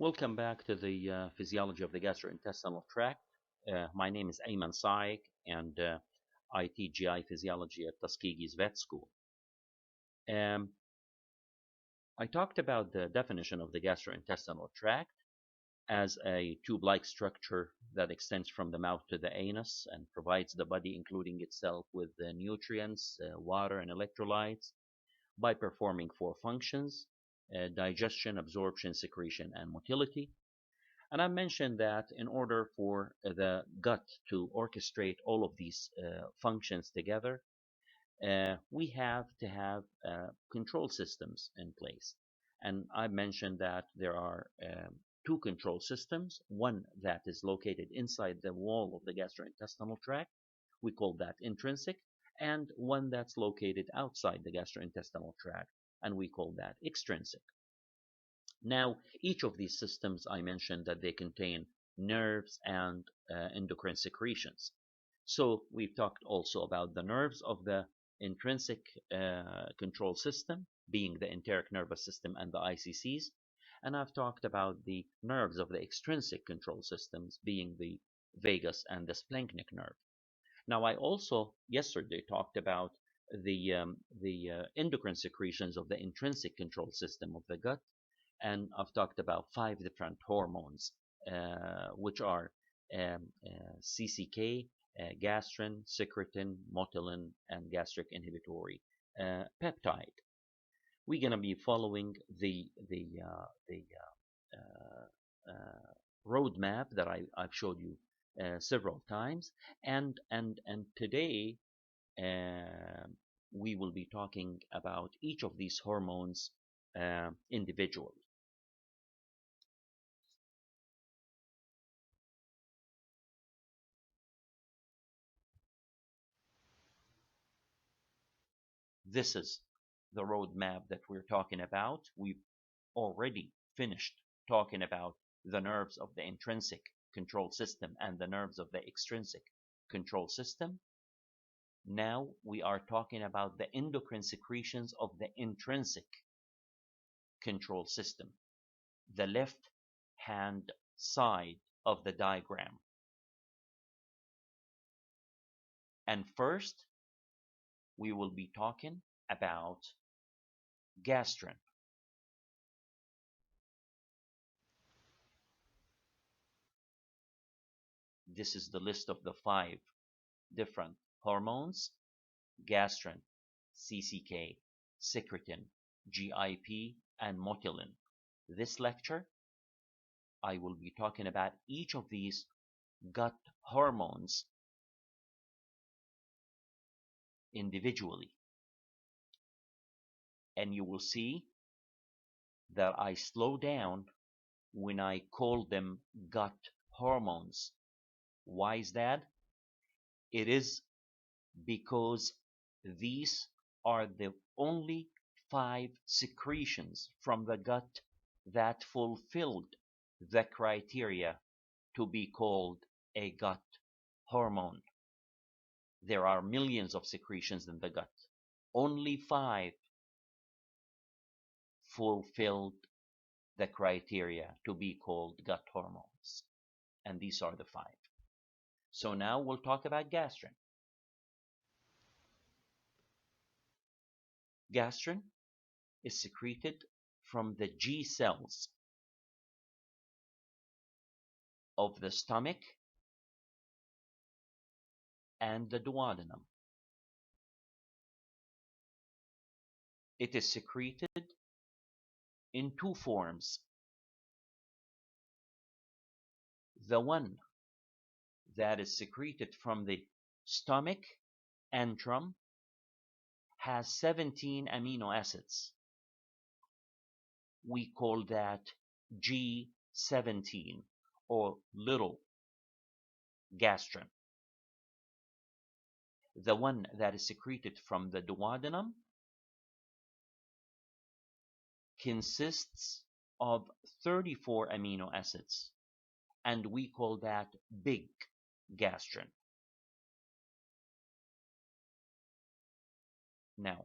Welcome back to the physiology of the gastrointestinal tract. My name is Ayman Saik, and I teach GI physiology at Tuskegee's Vet School. Um, I talked about the definition of the gastrointestinal tract as a tube-like structure that extends from the mouth to the anus and provides the body, including itself, with the nutrients, water, and electrolytes by performing four functions: digestion, absorption, secretion, and motility. And I mentioned that in order for the gut to orchestrate all of these functions together, we have to have control systems in place. And I mentioned that there are two control systems, one that is located inside the wall of the gastrointestinal tract, we call that intrinsic, and one that's located outside the gastrointestinal tract, and we call that extrinsic. Now, each of these systems, I mentioned that they contain nerves and endocrine secretions. So we've talked also about the nerves of the intrinsic control system, being the enteric nervous system and the ICCs. And I've talked about the nerves of the extrinsic control systems, being the vagus and the splanchnic nerve. Now, I also yesterday talked about the endocrine secretions of the intrinsic control system of the gut, and I've talked about five different hormones, which are CCK, Gastrin, Secretin, Motilin, and gastric inhibitory peptide. We're going to be following the roadmap that I've showed you several times, and today we will be talking about each of these hormones individually. This is the roadmap that we're talking about. We've already finished talking about the nerves of the intrinsic control system and the nerves of the extrinsic control system. Now we are talking about the endocrine secretions of the intrinsic control system, the left hand side of the diagram. And first, we will be talking about gastrin. This is the list of the five different hormones: gastrin, CCK, secretin, GIP, and motilin. This lecture, I will be talking about each of these gut hormones individually. And you will see that I slow down when I call them gut hormones. Why is that? It is because these are the only five secretions from the gut that fulfilled the criteria to be called a gut hormone. There are millions of secretions in the gut. Only five fulfilled the criteria to be called gut hormones. And these are the five. So now we'll talk about gastrin. Gastrin is secreted from the G cells of the stomach and the duodenum. It is secreted in two forms. The one that is secreted from the stomach antrum has 17 amino acids. We call that G17, or little gastrin. The one that is secreted from the duodenum consists of 34 amino acids, and we call that big gastrin. Now,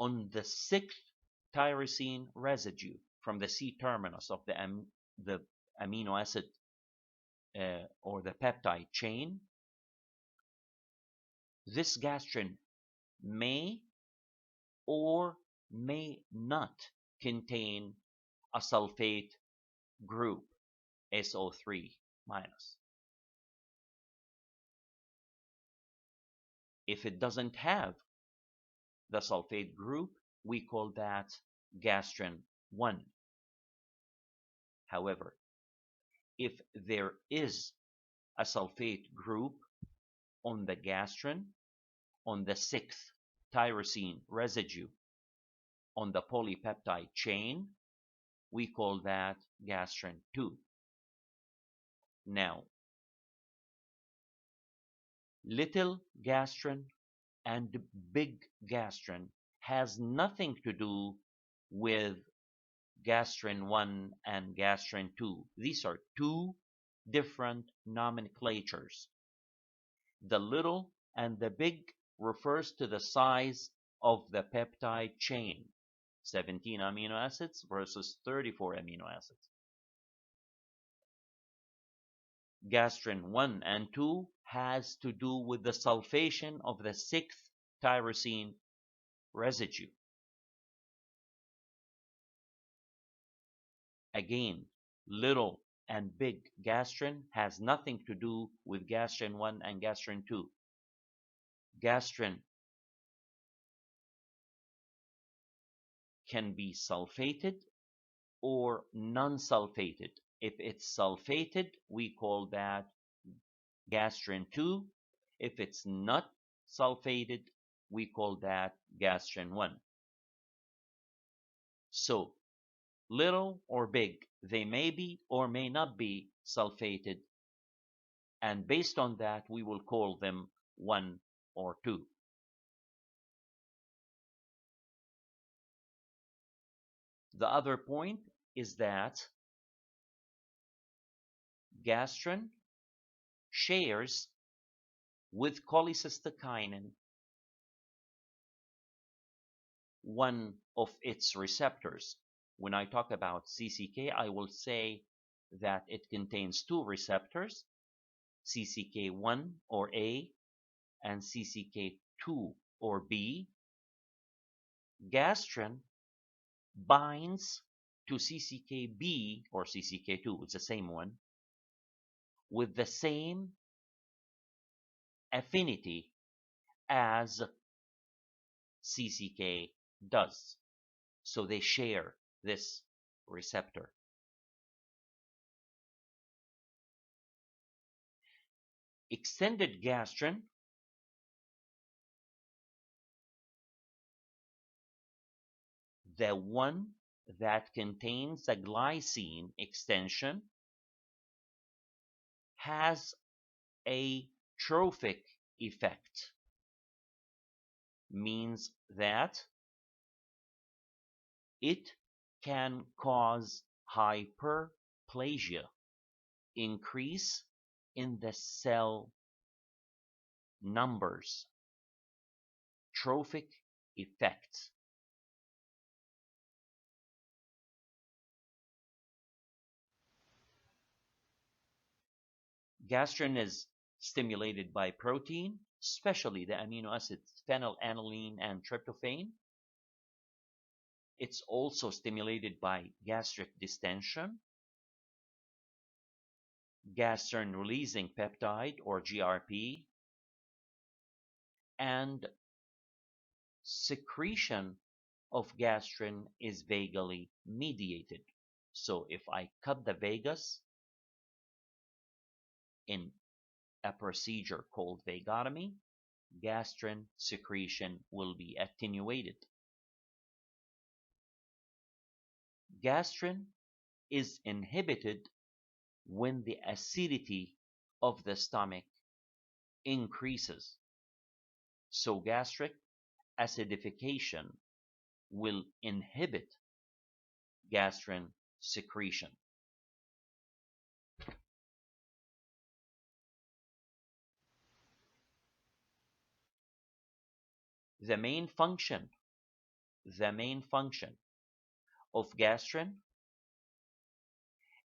on the sixth tyrosine residue from the C terminus of the amino acid or the peptide chain, this gastrin may or may not contain a sulfate group, SO3 minus. If it doesn't have the sulfate group, we call that gastrin 1. However, if there is a sulfate group on the gastrin, on the 6th tyrosine residue on the polypeptide chain, we call that gastrin 2. Now, little gastrin and big gastrin has nothing to do with gastrin 1 and gastrin 2. These are two different nomenclatures. The little and the big refers to the size of the peptide chain, 17 amino acids versus 34 amino acids. Gastrin 1 and 2 has to do with the sulfation of the 6th tyrosine residue. Again, little and big gastrin has nothing to do with gastrin 1 and gastrin 2. Gastrin can be sulfated or non-sulfated. If it's sulfated, we call that gastrin 2. If it's not sulfated, we call that gastrin 1. So, little or big, they may be or may not be sulfated, and based on that, we will call them 1 or 2. The other point is that gastrin shares with cholecystokinin one of its receptors. When I talk about CCK, I will say that it contains two receptors, CCK1 or A and CCK2 or B. Gastrin binds to CCKB or CCK2, it's the same one, with the same affinity as CCK does. So they share this receptor. Extended gastrin the one that contains a glycine extension has a trophic effect, means that it can cause hyperplasia, increase in the cell numbers, trophic effect. Gastrin is stimulated by protein, especially the amino acids phenylalanine and tryptophan. It's also stimulated by gastric distension, gastrin releasing peptide or GRP, and secretion of gastrin is vagally mediated. So if I cut the vagus in a procedure called vagotomy, gastrin secretion will be attenuated. Gastrin is inhibited when the acidity of the stomach increases. So gastric acidification will inhibit gastrin secretion. The main function of gastrin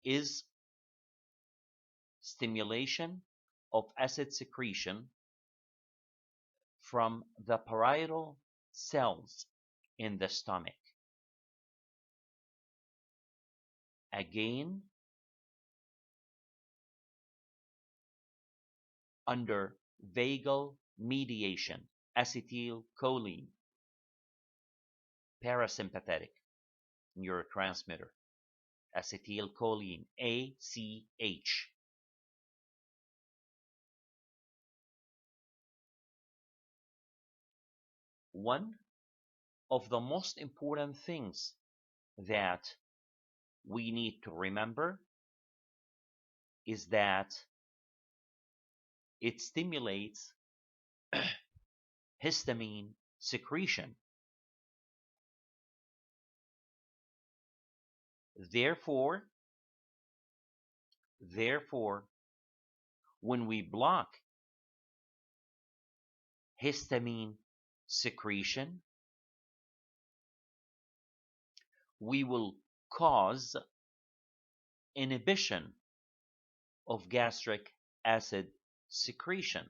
is stimulation of acid secretion from the parietal cells in the stomach. Again, under vagal mediation, acetylcholine, parasympathetic neurotransmitter, acetylcholine, ACH. One of the most important things that we need to remember is that it stimulates histamine secretion. Therefore, when we block histamine secretion, we will cause inhibition of gastric acid secretion.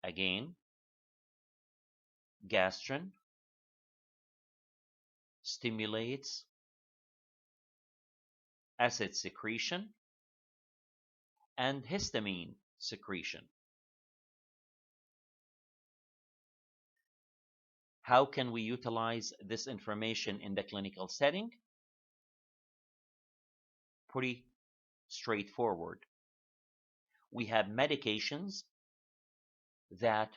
Again, gastrin stimulates acid secretion and histamine secretion. How can we utilize this information in the clinical setting? Pretty straightforward. We have medications that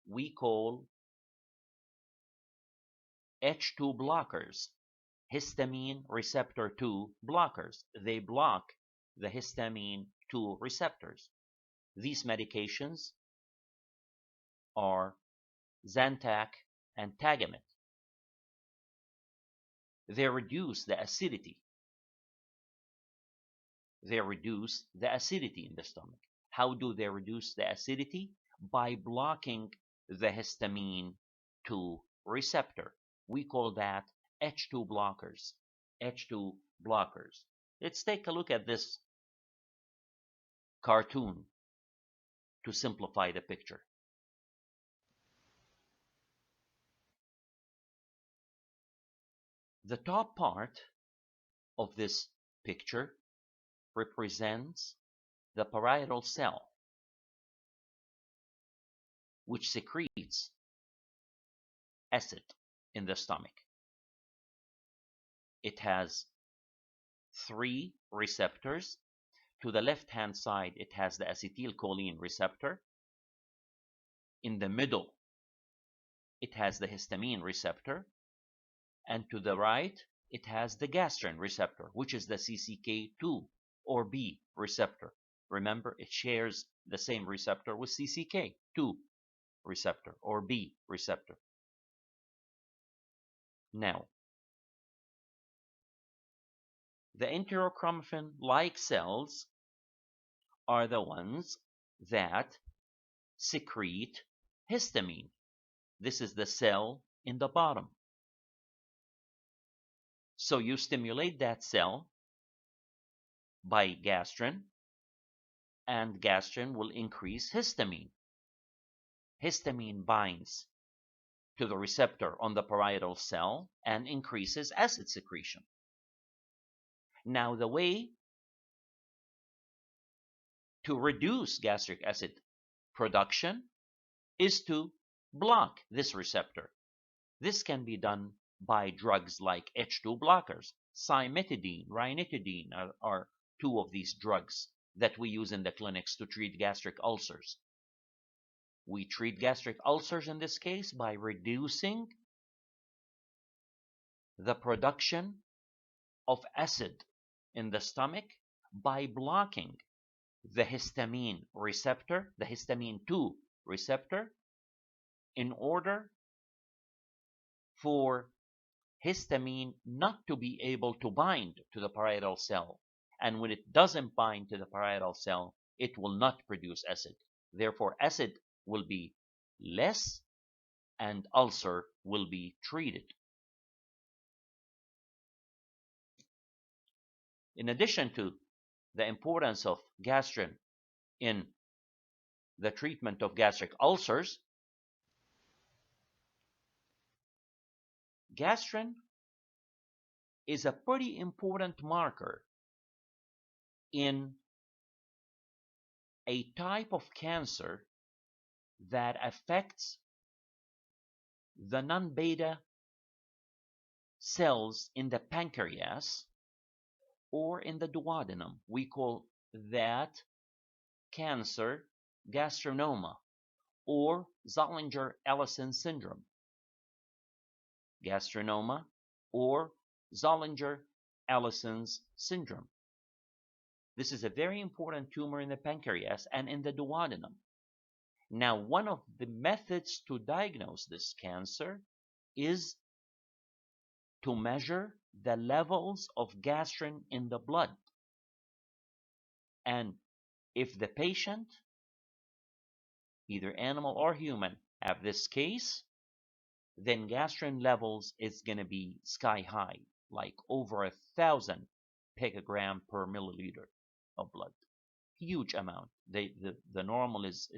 we call H2 blockers, histamine receptor 2 blockers. They block the histamine 2 receptors. These medications are Zantac and Tagamet. They reduce the acidity. They reduce the acidity in the stomach. How do they reduce the acidity? By blocking the histamine 2 receptor. We call that H2 blockers. H2 blockers. Let's take a look at this cartoon to simplify the picture. The top part of this picture represents the parietal cell, which secretes acid in the stomach. It has 3 receptors. To the left-hand side, it has the acetylcholine receptor. In the middle, it has the histamine receptor. And to the right, it has the gastrin receptor, which is the CCK2 or B receptor. Remember, it shares the same receptor with CCK2 receptor or B receptor. Now, the enterochromaffin-like cells are the ones that secrete histamine. This is the cell in the bottom. So you stimulate that cell by gastrin, and gastrin will increase histamine. Histamine binds to the receptor on the parietal cell and increases acid secretion. Now, the way to reduce gastric acid production is to block this receptor. This can be done by drugs like H2 blockers. Cimetidine, ranitidine are 2 of these drugs that we use in the clinics to treat gastric ulcers. We treat gastric ulcers in this case by reducing the production of acid in the stomach by blocking the histamine receptor, the histamine 2 receptor, in order for histamine not to be able to bind to the parietal cell. And when it doesn't bind to the parietal cell, it will not produce acid. Therefore, acid will be less and ulcer will be treated. In addition to the importance of gastrin in the treatment of gastric ulcers, gastrin is a pretty important marker in a type of cancer that affects the non-beta cells in the pancreas or in the duodenum. We call that cancer gastrinoma or Zollinger-Ellison syndrome. Gastrinoma or Zollinger-Ellison's syndrome. This is a very important tumor in the pancreas and in the duodenum. Now, one of the methods to diagnose this cancer is to measure the levels of gastrin in the blood. And if the patient, either animal or human, have this case, then gastrin levels is going to be sky high, like over 1,000 picogram per milliliter of blood. Huge amount. The normal is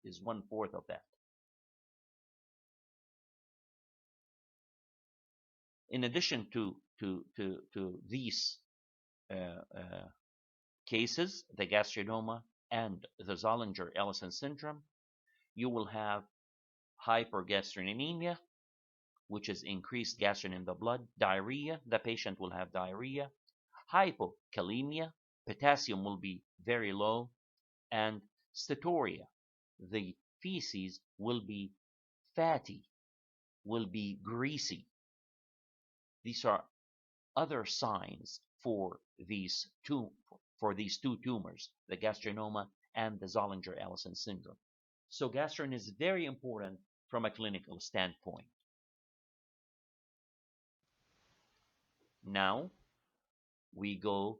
1/4 of that. In addition to these cases, the gastrinoma and the Zollinger-Ellison syndrome, you will have hypergastrinemia, which is increased gastrin in the blood, diarrhea, the patient will have diarrhea, hypokalemia, potassium will be very low, and steatorrhea, the feces will be fatty, will be greasy. These are other signs for these two tumors, the gastrinoma and the Zollinger-Ellison syndrome. So gastrin is very important from a clinical standpoint. Now we go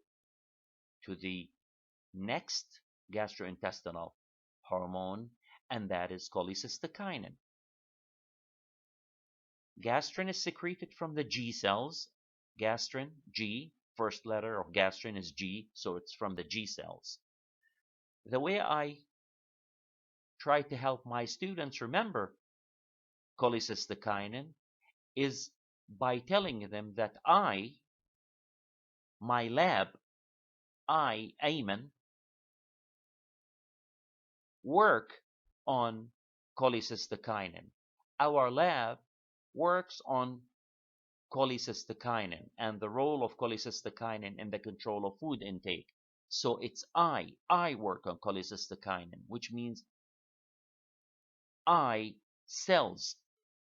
to the next gastrointestinal hormone, and that is cholecystokinin. Gastrin is secreted from the G cells. Gastrin, G, first letter of gastrin is G, so it's from the G cells. The way I try to help my students remember cholecystokinin is by telling them that my lab, Ayman, work on cholecystokinin. Our lab works on cholecystokinin and the role of cholecystokinin in the control of food intake. So it's I work on cholecystokinin, which means cells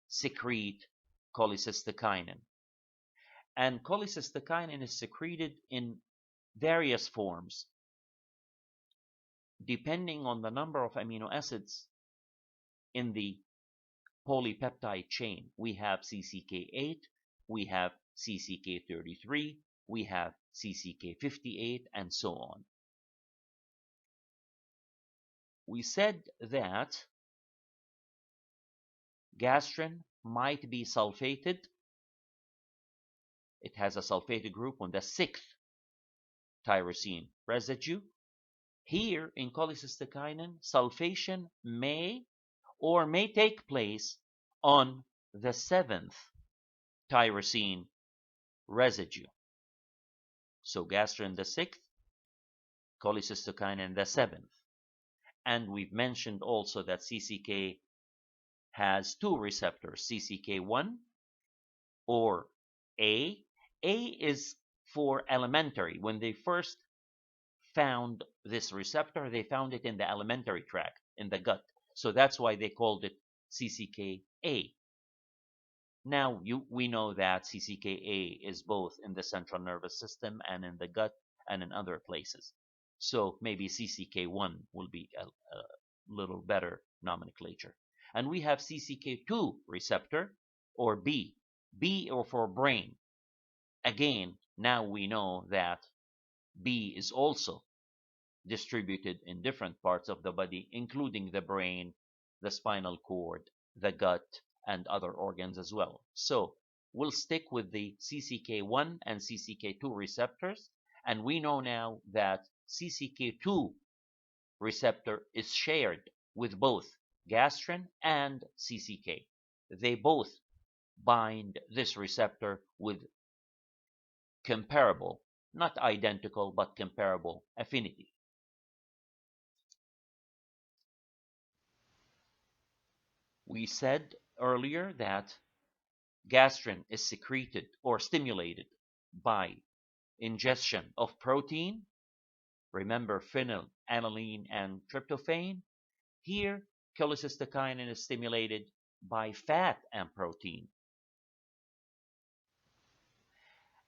secrete cholecystokinin. And cholecystokinin is secreted in various forms, depending on the number of amino acids in the polypeptide chain. We have CCK8, we have CCK33, we have CCK58, and so on. We said that gastrin might be sulfated. It has a sulfated group on the 6th tyrosine residue. Here in cholecystokinin, sulfation may take place on the 7th tyrosine residue. So gastrin the 6th, cholecystokinin the 7th. And we've mentioned also that CCK has 2 receptors, CCK1 or A. A is for alimentary. When they first found this receptor, they found it in the alimentary tract, in the gut. So that's why they called it CCKA. Now we know that CCKA is both in the central nervous system and in the gut and in other places. So maybe CCK1 will be a little better nomenclature. And we have CCK2 receptor, or B. B or for brain. Again, now we know that B is also distributed in different parts of the body, including the brain, the spinal cord, the gut, and other organs as well. So we'll stick with the CCK1 and CCK2 receptors, and we know now that CCK2 receptor is shared with both gastrin and CCK. They both bind this receptor with comparable, not identical, but comparable affinity. We said earlier that gastrin is secreted or stimulated by ingestion of protein. Remember phenyl, aniline, and tryptophan. Here, cholecystokinin is stimulated by fat and protein.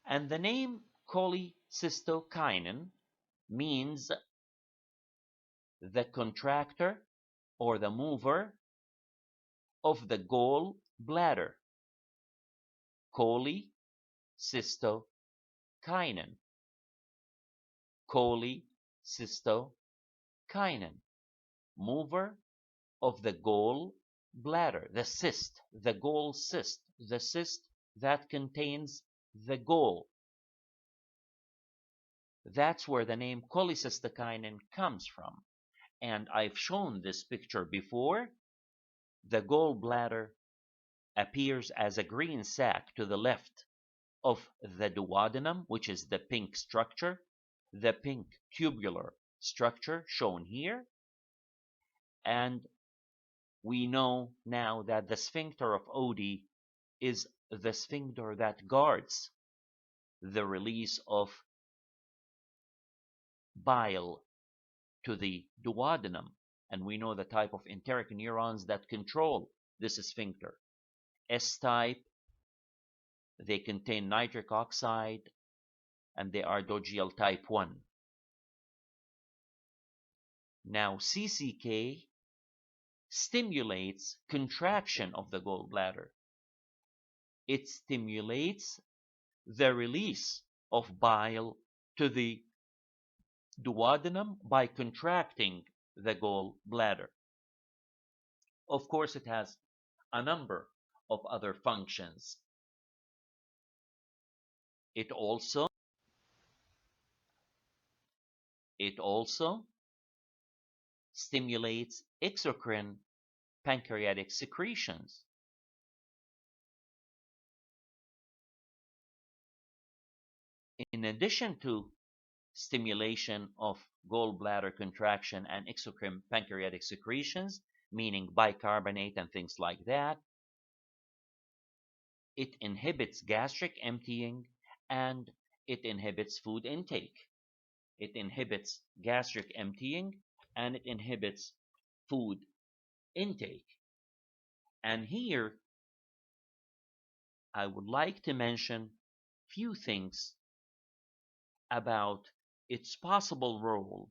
And the name cholecystokinin means the contractor or the mover of the gall bladder. Cholecystokinin. Cholecystokinin. Mover of the gall bladder. The cyst, the gall cyst, the cyst that contains the gall. That's where the name cholecystokinin comes from. And I've shown this picture before. The gallbladder appears as a green sac to the left of the duodenum, which is the pink structure, the pink tubular structure shown here. And we know now that the sphincter of Oddi is the sphincter that guards the release of bile to the duodenum. And we know the type of enteric neurons that control this sphincter. S-type, they contain nitric oxide, and they are dogeal type 1. Now, CCK stimulates contraction of the gallbladder. It stimulates the release of bile to the duodenum by contracting the gallbladder. Of course, it has a number of other functions. It also stimulates exocrine pancreatic secretions. In addition to stimulation of gallbladder contraction and exocrine pancreatic secretions, meaning bicarbonate and things like that, it inhibits gastric emptying and it inhibits food intake. It inhibits gastric emptying and it inhibits food intake. And here, I would like to mention few things about its possible role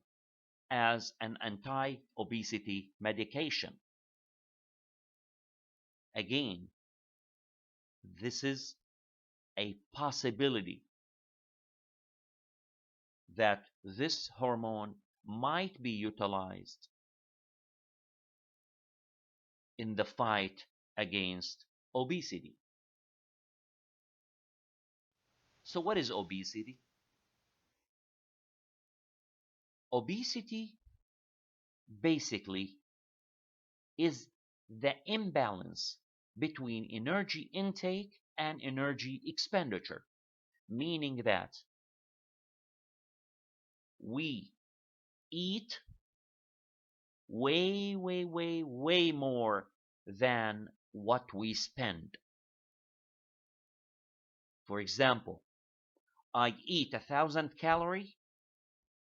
as an anti-obesity medication. Again, this is a possibility that this hormone might be utilized in the fight against obesity. So what is obesity? Obesity basically is the imbalance between energy intake and energy expenditure, meaning that we eat way more than what we spend. For example, I eat 1,000 calories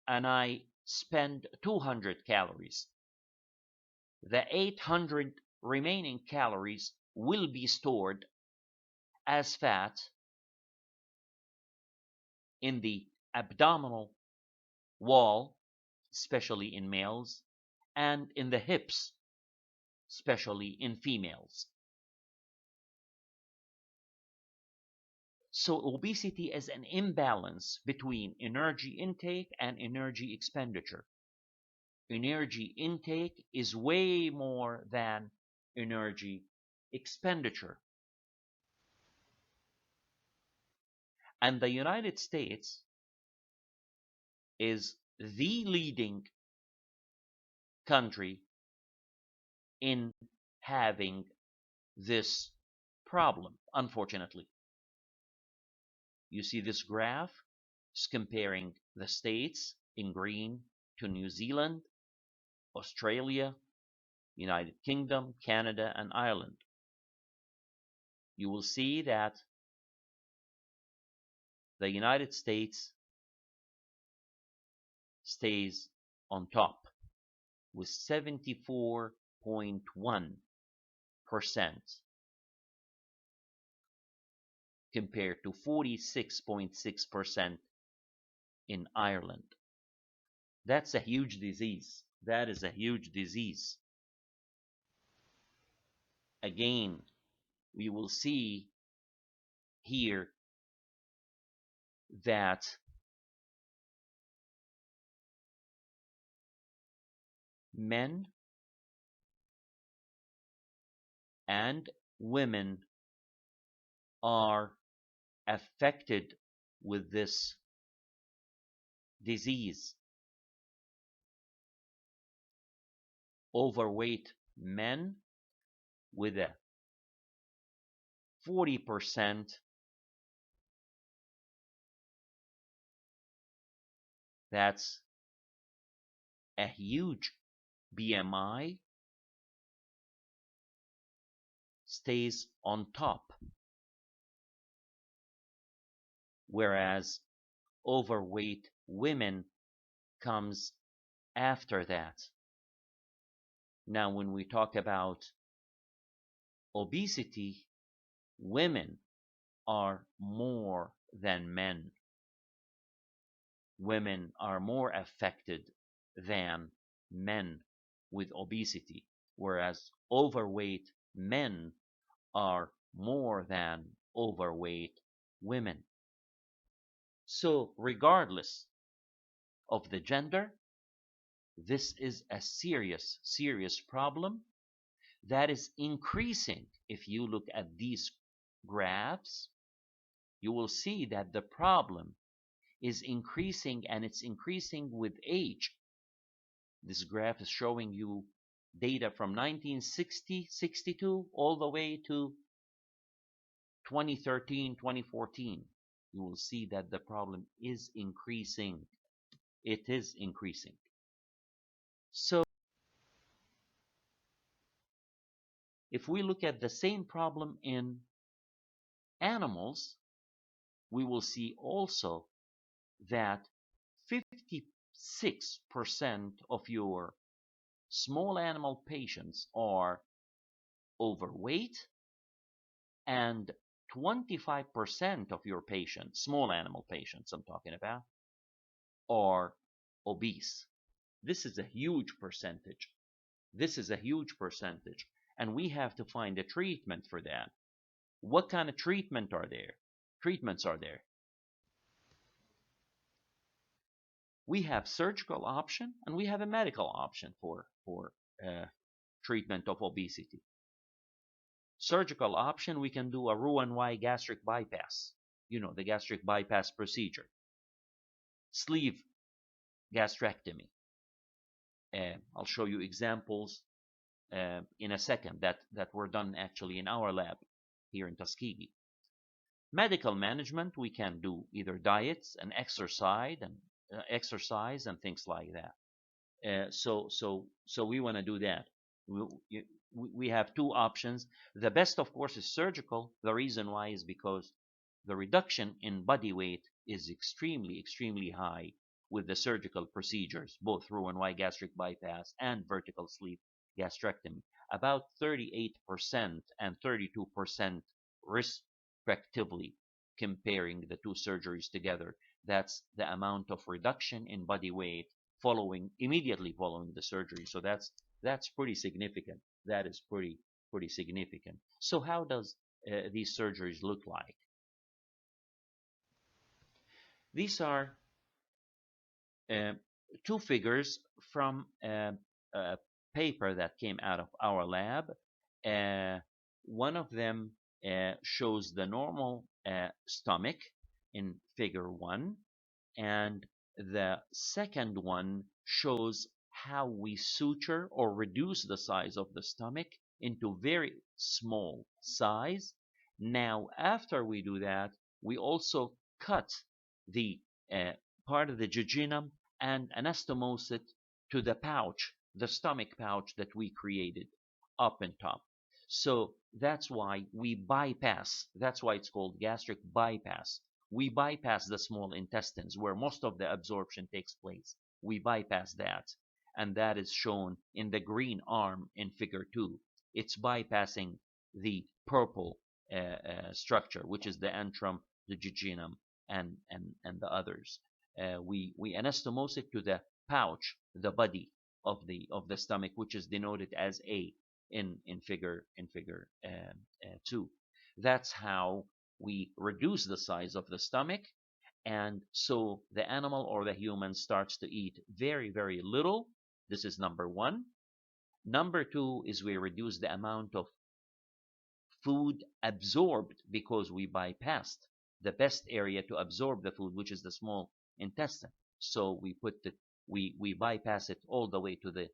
and I spend 200 calories. The 800 remaining calories will be stored as fat in the abdominal wall, especially in males, and in the hips, especially in females. So obesity is an imbalance between energy intake and energy expenditure. Energy intake is way more than energy expenditure. And the United States is the leading country in having this problem, unfortunately. You see this graph is comparing the states in green to New Zealand, Australia, United Kingdom, Canada, and Ireland. You will see that the United States stays on top with 74.1% compared to 46.6% in Ireland. That's a huge disease. That is a huge disease. Again, we will see here that men and women are affected with this disease. Overweight men with a 40%, that's a huge BMI, stays on top, whereas overweight women comes after that. Now, when we talk about obesity, women are more than men. Women are more affected than men with obesity, whereas overweight men are more than overweight women. So, regardless of the gender, this is a serious, serious problem that is increasing. If you look at these graphs, you will see that the problem is increasing, and it's increasing with age. This graph is showing you data from 1960, 62, all the way to 2013, 2014. You will see that the problem is increasing. It is increasing. So, if we look at the same problem in animals, we will see also that 56% of your small animal patients are overweight, and 25% of your patients, small animal patients I'm talking about, are obese. This is a huge percentage. This is a huge percentage, and we have to find a treatment for that. What kind of treatments are there? We have surgical option and we have a medical option for treatment of obesity. Surgical option, we can do a Roux-en-Y gastric bypass. You know, the gastric bypass procedure. Sleeve gastrectomy. I'll show you examples in a second that were done actually in our lab here in Tuskegee. Medical management, we can do either diets and exercise and things like that. So we want to do that. We have two options. The best, of course, is surgical. The reason why is because the reduction in body weight is extremely, extremely high with the surgical procedures, both Roux-en-Y gastric bypass and vertical sleeve gastrectomy. About 38% and 32% respectively, comparing the two surgeries together. That's the amount of reduction in body weight immediately following the surgery. So that's pretty significant. That is pretty significant. So how does these surgeries look like? These are two figures from a paper that came out of our lab. One of them shows the normal stomach in figure 1, and the second one shows how we suture or reduce the size of the stomach into very small size. Now, after we do that, we also cut the part of the jejunum and anastomose it to the pouch, the stomach pouch that we created up and top. So that's why we bypass, that's why it's called gastric bypass. We bypass the small intestines where most of the absorption takes place. We bypass that. And that is shown in the green arm in figure 2. It's bypassing the purple structure, which is the antrum, the jejunum, and the others. We anastomose it to the pouch, the body of the stomach, which is denoted as A in figure 2. That's how we reduce the size of the stomach, and so the animal or the human starts to eat very, very little. This is number 1. Number 2 is we reduce the amount of food absorbed because we bypassed the best area to absorb the food, which is the small intestine. So we bypass it all the way to the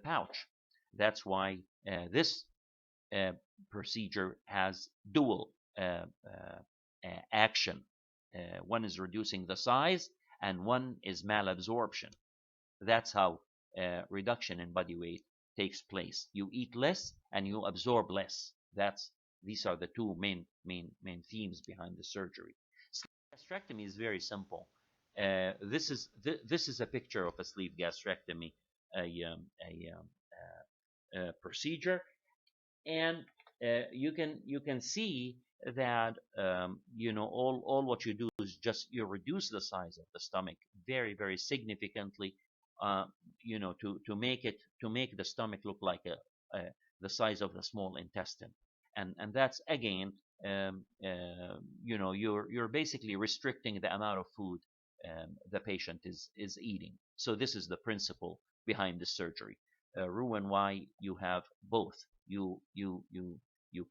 pouch. That's why this procedure has dual action. One is reducing the size, and one is malabsorption. That's how reduction in body weight takes place. You eat less and you absorb less. These are the two main themes behind the surgery. Gastrectomy is very simple. This is a picture of a sleeve gastrectomy, a procedure, and you can see that all what you do is just you reduce the size of the stomach very, very significantly, to make the stomach look like the size of the small intestine, and that's again you're basically restricting the amount of food the patient is eating. So this is the principle behind the surgery. Ruin why you have both. You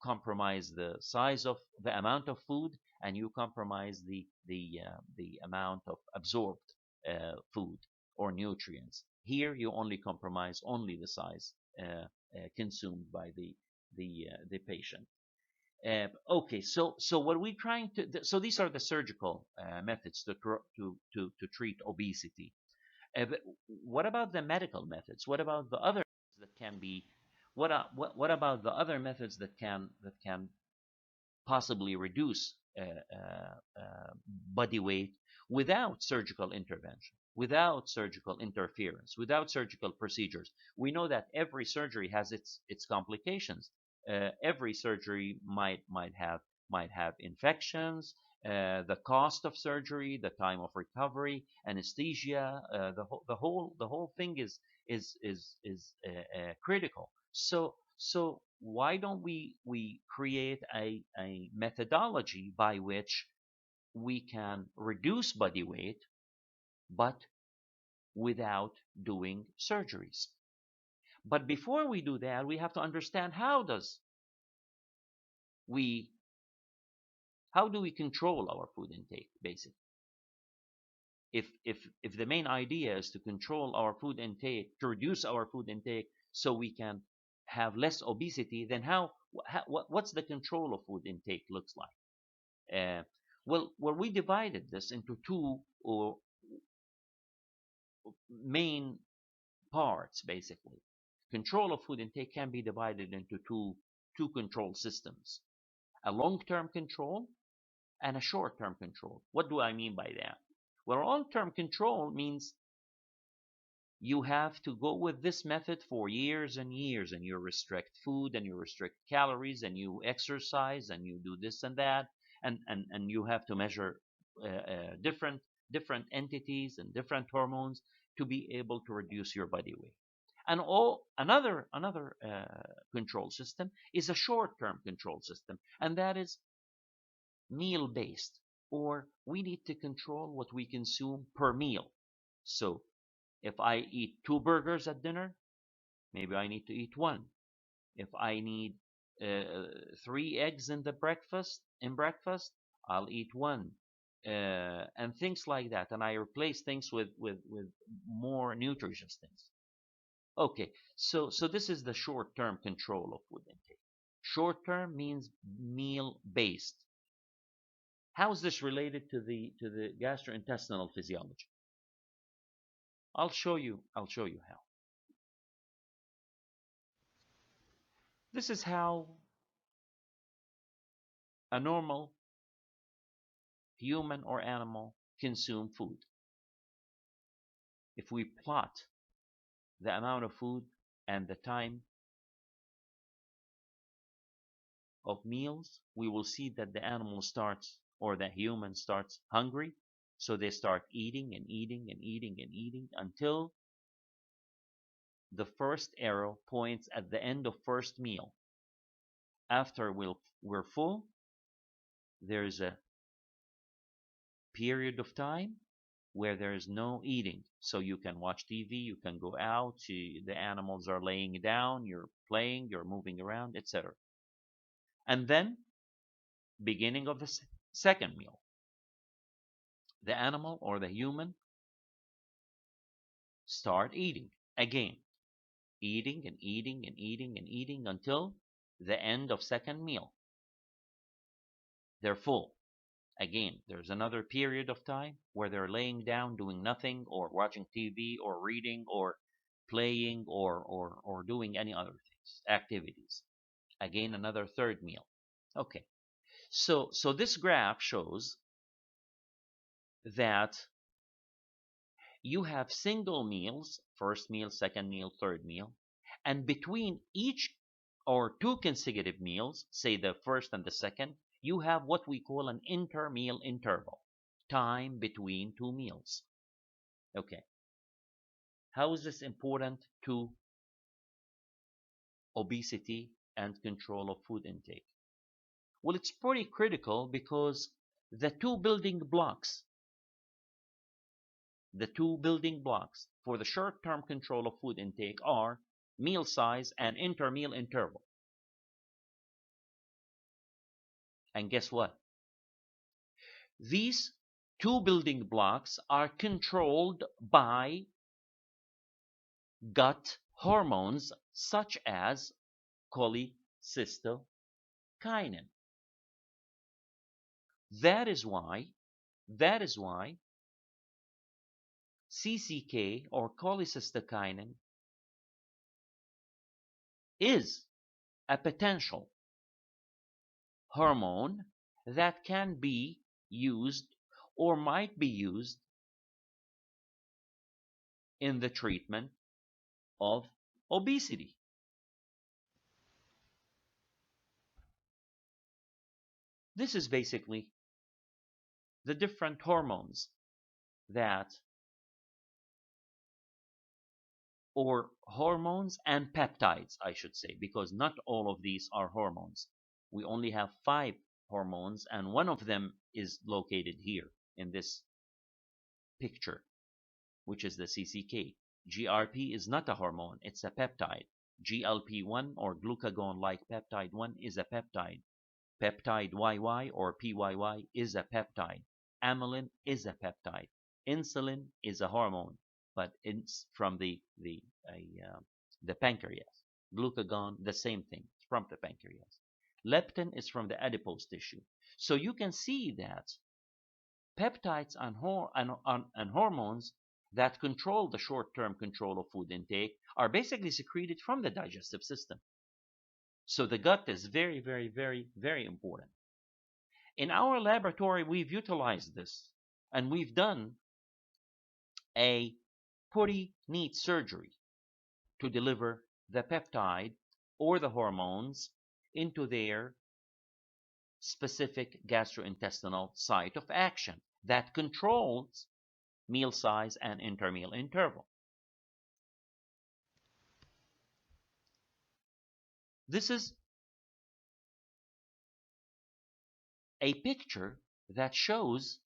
compromise the size of the amount of food, and you compromise the amount of absorbed food or nutrients. Here you only compromise only the size consumed by the patient. Okay, so what we're trying to so these are the surgical methods to treat obesity. But what about the medical methods? What about the other that can be? What about the other methods that can possibly reduce body weight without surgical intervention, without surgical interference, without surgical procedures? We know that every surgery has its complications. Every surgery might have infections, the cost of surgery, the time of recovery, anesthesia, the whole thing is critical. So why don't we create a methodology by which we can reduce body weight, but without doing surgeries? But before we do that, we have to understand how do we control our food intake, basically. If the main idea is to control our food intake, to reduce our food intake so we can have less obesity, then what's the control of food intake looks like? Well, we divided this into two main parts, basically. Control of food intake can be divided into two control systems: a long-term control and a short-term control. What do I mean by that? Well, long-term control means you have to go with this method for years and years, and you restrict food, and you restrict calories, and you exercise, and you do this and that, and you have to measure different entities and different hormones to be able to reduce your body weight. And another control system is a short-term control system, and that is meal-based, or we need to control what we consume per meal. So if I eat 2 burgers at dinner, maybe I need to eat 1. If I need 3 eggs in breakfast, I'll eat one, and things like that. And I replace things with more nutritious things. Okay, so this is the short-term control of food intake. Short-term means meal-based. How is this related to the gastrointestinal physiology? I'll show you how. This is how a normal human or animal consume food. If we plot the amount of food and the time of meals, we will see that the animal starts, or the human starts, hungry. So they start eating and eating and eating and eating until the first arrow points at the end of first meal. After we're full, there's a period of time where there is no eating. So you can watch TV, you can go out, the animals are laying down, you're playing, you're moving around, etc. And then, beginning of the second meal, the animal or the human start eating again, eating and eating and eating and eating until the end of second meal. They're full. Again, there's another period of time where they're laying down, doing nothing, or watching TV, or reading, or playing, or doing any other things, activities. Again, another third meal. Okay, so this graph shows that you have single meals, first meal, second meal, third meal, and between each or two consecutive meals, say the first and the second, you have what we call an intermeal interval, time between two meals. Okay. How is this important to obesity and control of food intake? Well, it's pretty critical because the two building blocks for the short-term control of food intake are meal size and intermeal interval. And guess what? These two building blocks are controlled by gut hormones such as cholecystokinin. That is why CCK, or cholecystokinin, is a potential hormone that can be used or might be used in the treatment of obesity. This is basically the different hormones that, or hormones and peptides, I should say, because not all of these are hormones. We only have 5 hormones, and one of them is located here in this picture, which is the CCK. GRP is not a hormone, it's a peptide. GLP-1, or glucagon-like peptide 1, is a peptide. Peptide YY, or PYY, is a peptide. Amylin is a peptide. Insulin is a hormone, but it's from the pancreas. Glucagon, the same thing, from the pancreas. Leptin is from the adipose tissue. So you can see that peptides and hormones that control the short-term control of food intake are basically secreted from the digestive system. So the gut is very, very, very, very important. In our laboratory, we've utilized this, and we've done a pretty neat surgery to deliver the peptide or the hormones into their specific gastrointestinal site of action that controls meal size and intermeal interval. This is a picture that shows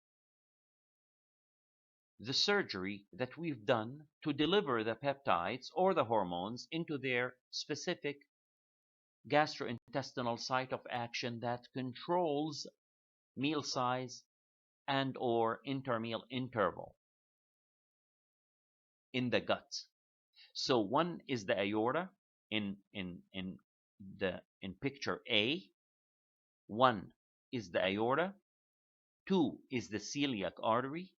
the surgery that we've done to deliver the peptides or the hormones into their specific gastrointestinal site of action that controls meal size and or intermeal interval in the gut. So one is the aorta in picture A. One is the aorta. Two is the celiac artery.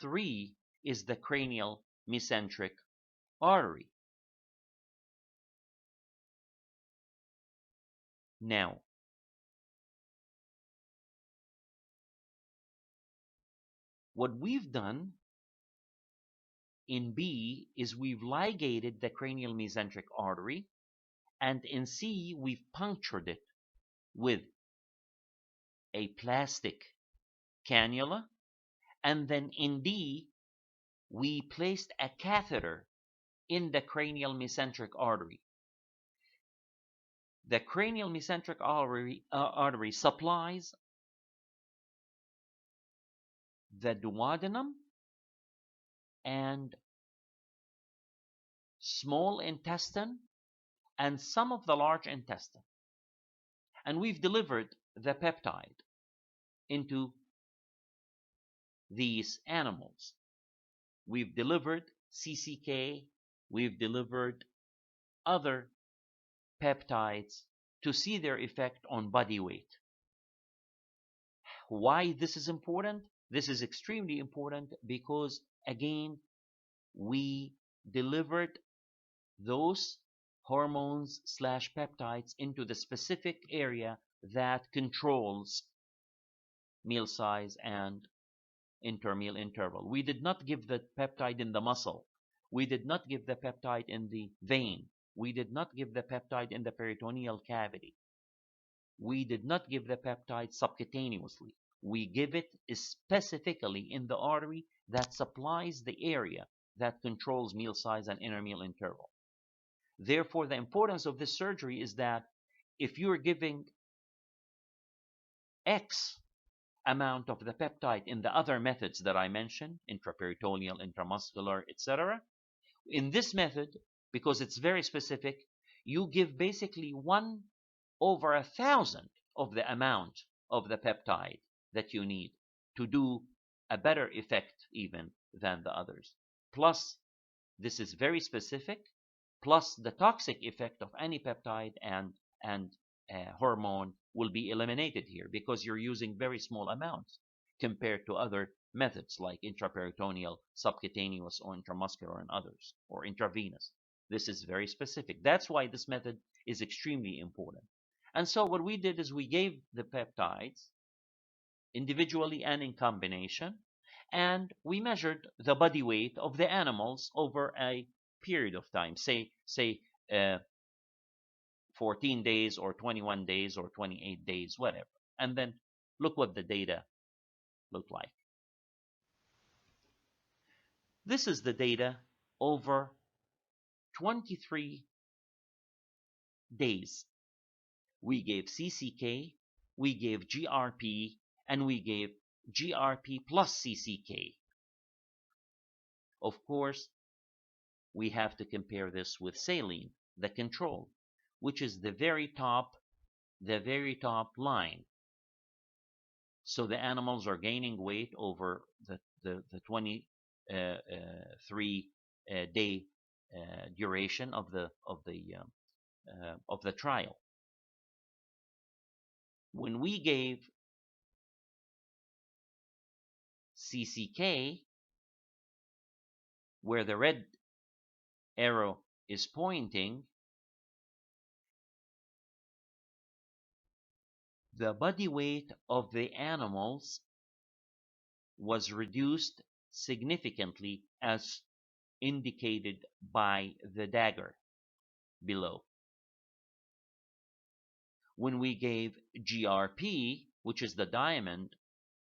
Three is the cranial mesenteric artery. Now, what we've done in B is we've ligated the cranial mesenteric artery, and in C we've punctured it with a plastic cannula, and then in D we placed a catheter in the cranial mesenteric artery. The cranial mesenteric artery supplies the duodenum and small intestine and some of the large intestine. And we've delivered the peptide into these animals. We've delivered CCK, we've delivered other peptides to see their effect on body weight. Why this is important? This is extremely important because, again, we delivered those hormones / peptides into the specific area that controls meal size and intermeal interval. We did not give the peptide in the muscle. We did not give the peptide in the vein. We did not give the peptide in the peritoneal cavity. We did not give the peptide subcutaneously. We give it specifically in the artery that supplies the area that controls meal size and intermeal interval. Therefore, the importance of this surgery is that if you're giving X amount of the peptide in the other methods that I mentioned, intraperitoneal, intramuscular, etc., in this method, because it's very specific, you give basically 1/1000 of the amount of the peptide that you need to do a better effect even than the others. Plus, this is very specific, plus the toxic effect of any peptide and hormone will be eliminated here because you're using very small amounts compared to other methods like intraperitoneal, subcutaneous, or intramuscular, and others, or intravenous. This is very specific. That's why this method is extremely important. And so what we did is we gave the peptides individually and in combination, and we measured the body weight of the animals over a period of time, say 14 days or 21 days or 28 days, whatever. And then look what the data looked like. This is the data over 23 days. We gave CCK, we gave GRP, and we gave GRP plus CCK. Of course, we have to compare this with saline, the control, which is the very top line. So the animals are gaining weight over the 23 day duration of the trial. When we gave CCK, where the red arrow is pointing, the body weight of the animals was reduced significantly as indicated by the dagger below. When we gave GRP, which is the diamond,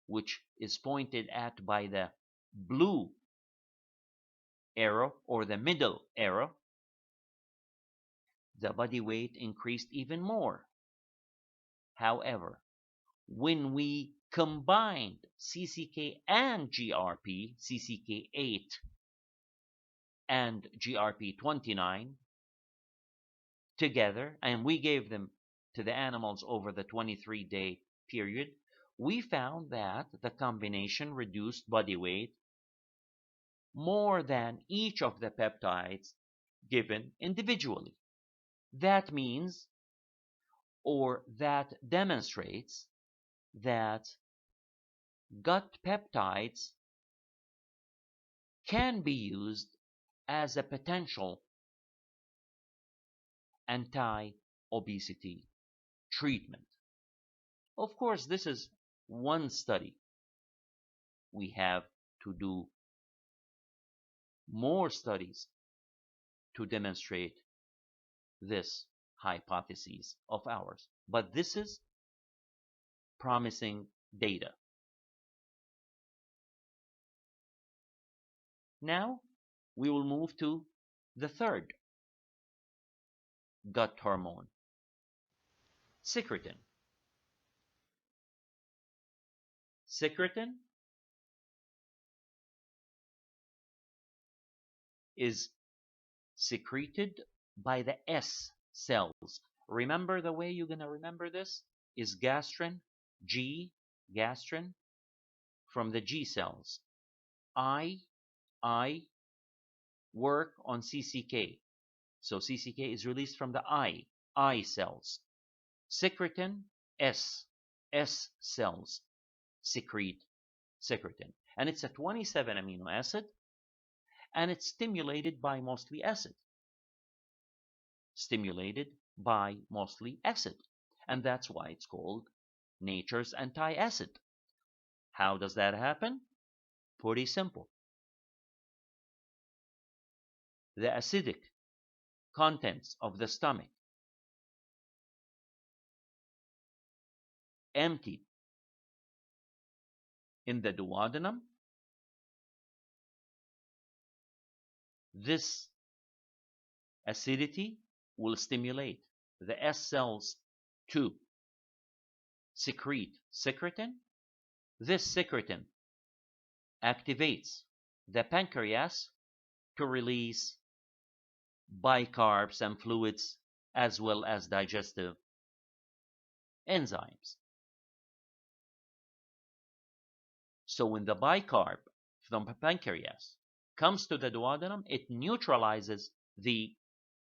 which is pointed at by the blue arrow or the middle arrow, the body weight increased even more. However, when we combined CCK and GRP, CCK8 and GRP29, together, and we gave them to the animals over the 23-day period, we found that the combination reduced body weight more than each of the peptides given individually. That means, or that demonstrates, that gut peptides can be used as a potential anti-obesity treatment. Of course, this is one study. We have to do more studies to demonstrate this hypothesis of ours. But this is promising data. Now we will move to the third gut hormone, secretin. Secretin is secreted by the S cells. Remember, the way you're going to remember this is gastrin, G, gastrin, from the G cells. I work on CCK. So CCK is released from the I cells. Secretin, S cells secrete secretin. And it's a 27 amino acid, and it's stimulated by mostly acid. Stimulated by mostly acid. And that's why it's called nature's anti-acid. How does that happen? Pretty simple. The acidic contents of the stomach emptied in the duodenum. This acidity will stimulate the S cells to secrete secretin. This secretin activates the pancreas to release bicarbs and fluids, as well as digestive enzymes. So when the bicarb from the pancreas comes to the duodenum, it neutralizes the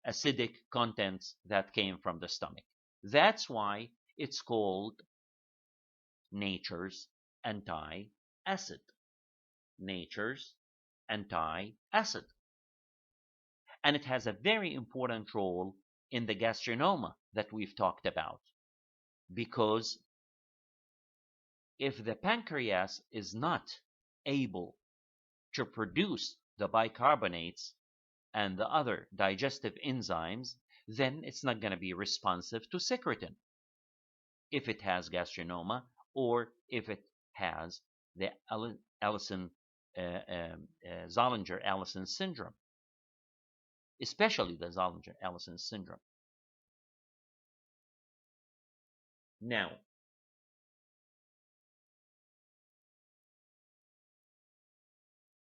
acidic contents that came from the stomach. That's why it's called nature's anti-acid. Nature's anti-acid. And it has a very important role in the gastrinoma that we've talked about, because if the pancreas is not able to produce the bicarbonates and the other digestive enzymes, then it's not going to be responsive to secretin if it has gastrinoma, or if it has the Zollinger-Ellison syndrome, especially the Zollinger-Ellison syndrome. Now,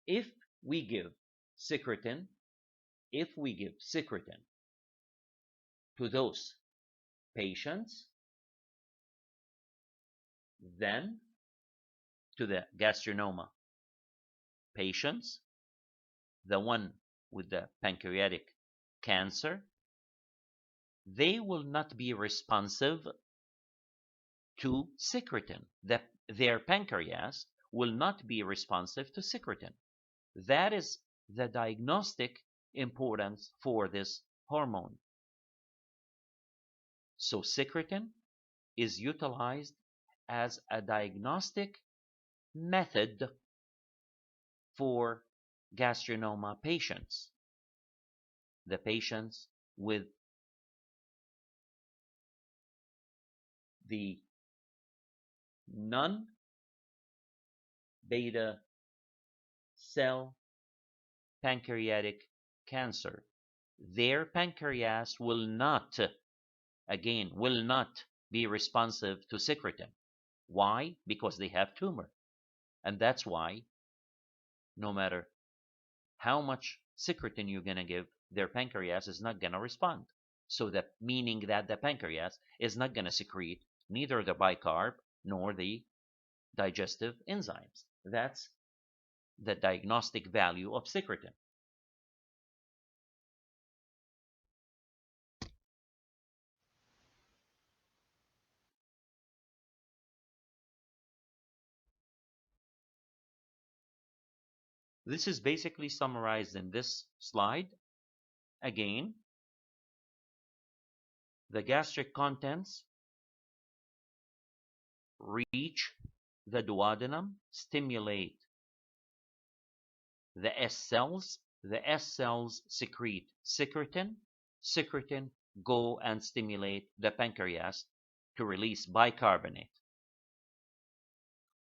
if we give secretin to those patients, then to the gastrinoma patients, the one with the pancreatic cancer, they will not be responsive to secretin. Their pancreas will not be responsive to secretin. That is the diagnostic importance for this hormone. So secretin is utilized as a diagnostic method for gastrinoma patients, the patients with the non-beta cell pancreatic cancer. Their pancreas will not be responsive to secretin. Why? Because they have tumor. And that's why no matter how much secretin you're going to give, their pancreas is not going to respond. So that meaning that the pancreas is not going to secrete neither the bicarb nor the digestive enzymes. That's the diagnostic value of secretin. This is basically summarized in this slide. Again, the gastric contents reach the duodenum, stimulate the S cells. The S cells secrete secretin. Secretin go and stimulate the pancreas to release bicarbonate.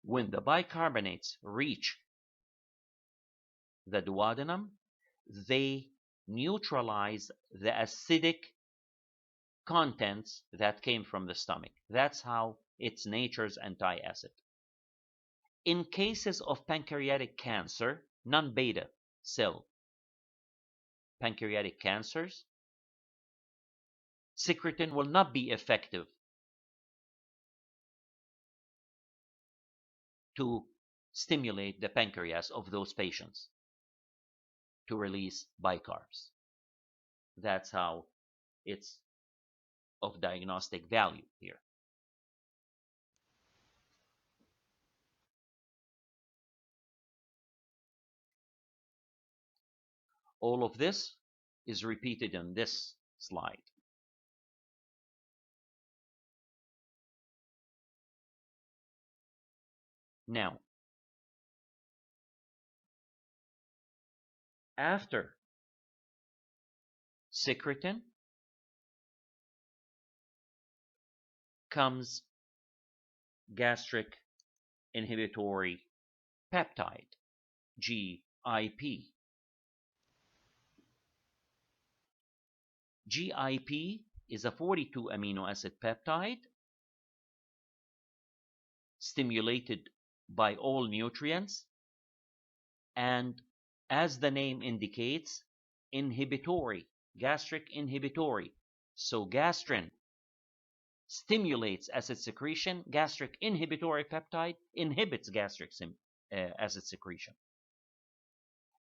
When the bicarbonates reach the duodenum, they neutralize the acidic contents that came from the stomach. That's how it's nature's anti-acid. In cases of pancreatic cancer, non-beta cell pancreatic cancers, secretin will not be effective to stimulate the pancreas of those patients to release bicarbs. That's how it's of diagnostic value here. All of this is repeated in this slide. Now, after secretin comes gastric inhibitory peptide, GIP. GIP is a 42 amino acid peptide stimulated by all nutrients, and as the name indicates, inhibitory, gastric inhibitory. So gastrin stimulates acid secretion. Gastric inhibitory peptide inhibits gastric acid secretion,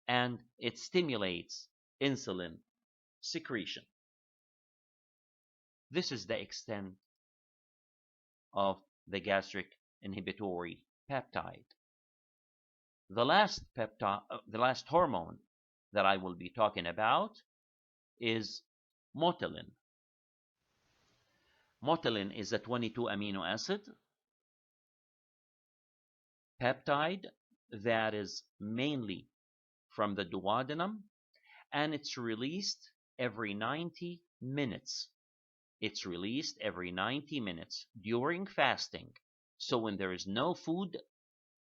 and it stimulates insulin secretion. This is the extent of the gastric inhibitory peptide. The last hormone that I will be talking about is Motilin. Motilin is a 22 amino acid peptide that is mainly from the duodenum, and it's released every 90 minutes. It's released every 90 minutes during fasting. So when there is no food,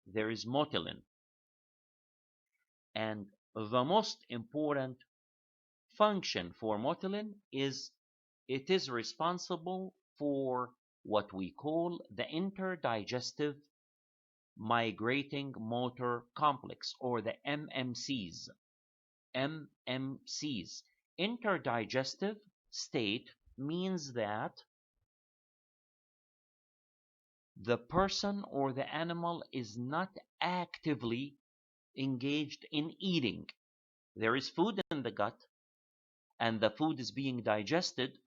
there is Motilin. And the most important function for Motilin is it is responsible for what we call the interdigestive migrating motor complex, or the MMCs. MMCs. Interdigestive state means that the person or the animal is not actively engaged in eating. There is food in the gut and the food is being digested,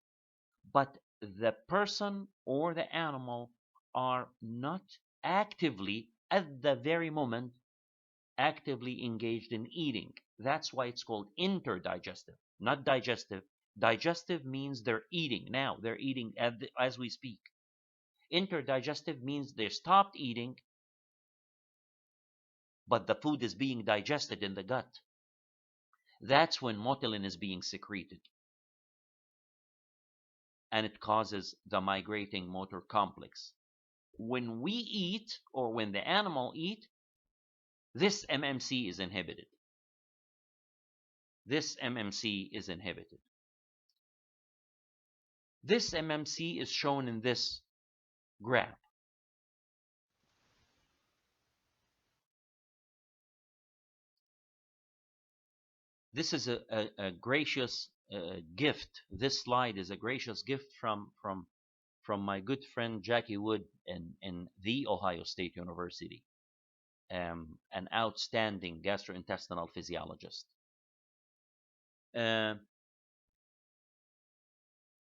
but the person or the animal are not actively, at the very moment, actively engaged in eating. That's why it's called interdigestive, not digestive. Digestive means they're eating now. They're eating as we speak. Interdigestive means they stopped eating, but the food is being digested in the gut. That's when Motilin is being secreted, and it causes the migrating motor complex. When we eat, or when the animal eat, this MMC is inhibited. This MMC is inhibited. This MMC is shown in this graph. This is a gracious gift. This slide is a gracious gift from my good friend Jackie Wood in the Ohio State University, an outstanding gastrointestinal physiologist. Uh,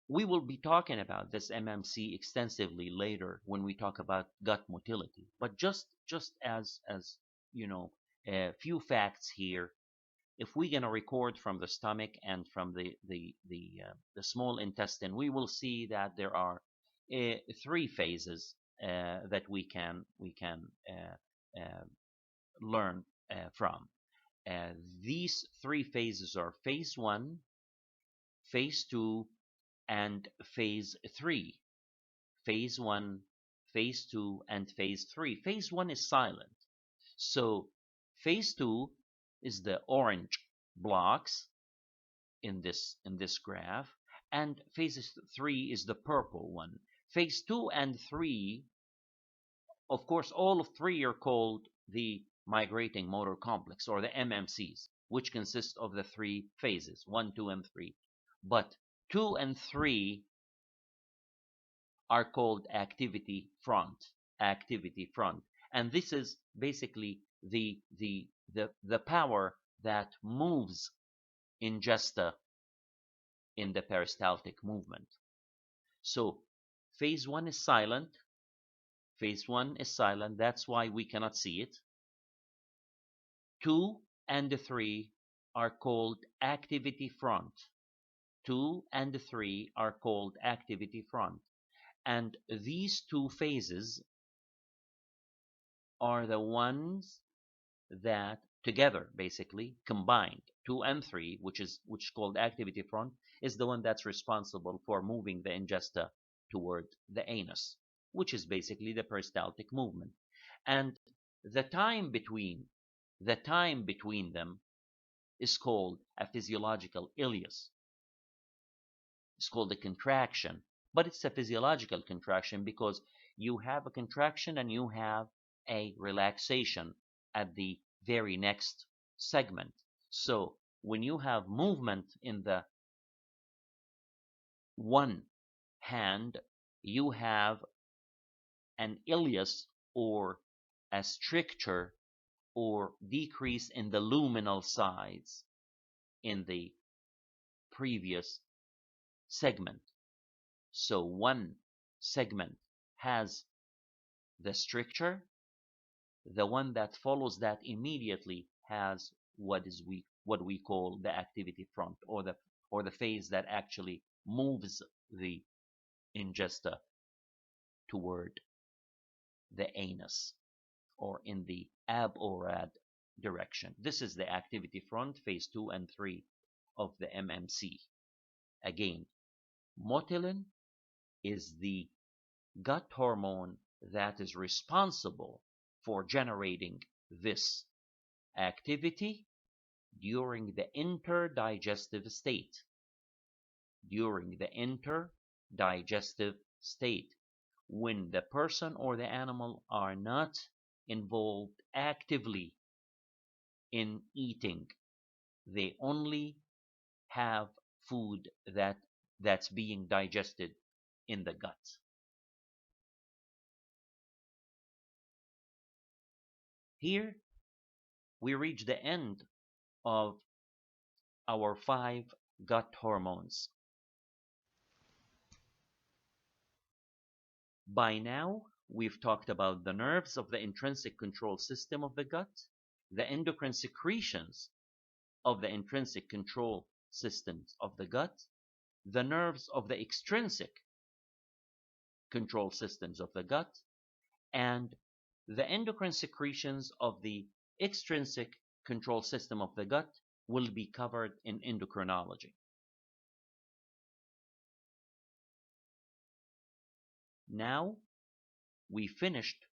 we will be talking about this MMC extensively later when we talk about gut motility. But just as you know, a few facts here. If we're gonna record from the stomach and from the small intestine, we will see that there are three phases that we can learn from. These three phases are phase 1, phase 2, and phase 3. Phase 1, phase 2, and phase 3. Phase 1 is silent. So phase 2 is the orange blocks in this graph, and phase 3 is the purple one. Phase 2 and 3, of course, all of 3 are called the migrating motor complex, or the MMCs, which consist of the 3 phases, 1, 2, and 3. But 2 and 3 are called activity front. And this is basically the power that moves ingesta in the peristaltic movement. So phase 1 is silent. That's why we cannot see it. 2 and 3 are called activity front. 2 and 3 are called activity front. And these 2 phases are the ones that together, basically combined, 2 and 3, which is called activity front, is the one that's responsible for moving the ingesta toward the anus, which is basically the peristaltic movement. And the time between them is called a physiological ileus. It's called a contraction, but it's a physiological contraction because you have a contraction and you have a relaxation at the very next segment. So when you have movement in the one hand, you have an ileus, or a stricture or decrease in the luminal size in the previous segment. So one segment has the stricture, the one that follows that immediately has what we call the activity front, or the phase that actually moves the ingesta toward the anus, or in the ab-orad direction. This is the activity front, phase 2 and 3 of the MMC. Again, Motilin is the gut hormone that is responsible for generating this activity during the interdigestive state. When the person or the animal are not involved actively in eating, they only have food that's being digested in the gut. Here we reach the end of our 5 gut hormones. By now, we've talked about the nerves of the intrinsic control system of the gut, the endocrine secretions of the intrinsic control systems of the gut, the nerves of the extrinsic control systems of the gut, and the endocrine secretions of the extrinsic control system of the gut will be covered in endocrinology. Now we finished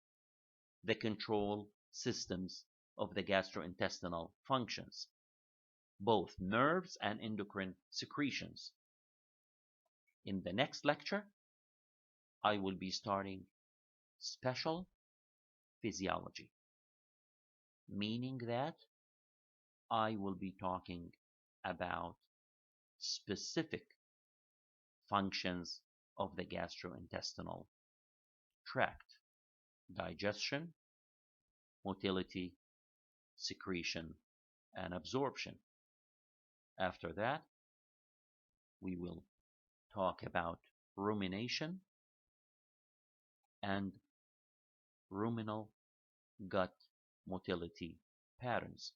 the control systems of the gastrointestinal functions, both nerves and endocrine secretions. In the next lecture, I will be starting special physiology, meaning that I will be talking about specific functions of the gastrointestinal tract: digestion, motility, secretion, and absorption. After that, we will talk about rumination and ruminal gut motility patterns.